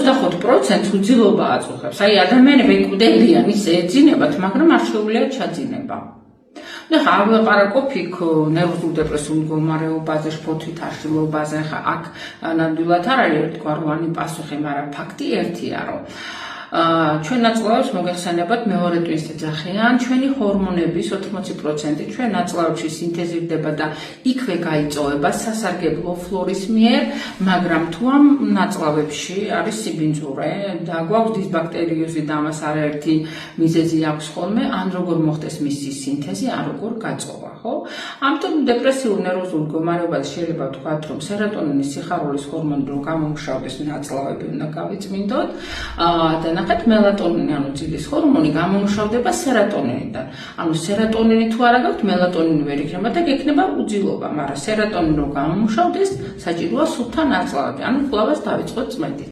25% უძილობა აწუხებს. აი ადამიანები კვდებიან ისე ეძინებათ, მაგრამ არ შეუძლიათ ჩაძინება. და ავეყარაკობ იქ ნერვულ დეპრესიულ მდგომარეობაზე, შფოთვით აშლილობაზე, ხა აქ ნამდვილად არ არის ერთგვაროვანი პასუხი, მაგრამ ფაქტი ერთია, რომ ჩვენ ნაწლავებს მოგეხსენებათ მეორე ტვინს ეძახიან, ჩვენი ჰორმონების 80% ჩვენ ნაწლავებში სინთეზირდება და იქვე გაიწოვება სასარგებლო ფლორის მიერ, მაგრამ თუ ამ ნაწლავებში არის სიბინძურე და გვაქვს დისბაქტერიოზი და ამას არაერთი მიზეზი აქვს ხოლმე, ან როგორ მოხდეს მისი სინთეზი, ან როგორ გაწოვა, ხო? ამიტომ დეპრესიულ ნერვოზულ მდგომარეობაში შეიძლება ვთქვათ, რომ სეროტონინის სიხარულის ჰორმონი რომ გამომუშავდეს ნაწლავები უნდა გავიწმინდოთ და ნახეთ მელატონინი, ანუ ძილის ჰორმონი გამომუშავდება სეროტონინიდან. ანუ სეროტონინი თუ არა გაქვთ, მელატონინი ვერ იქნება და გექნება უძილობა, მაგრამ სეროტონინი რომ გამომუშავდეს, საჭიროა სუფთა ნაწლავები, ანუ კვლავაც დავიწყოთ წმენდით.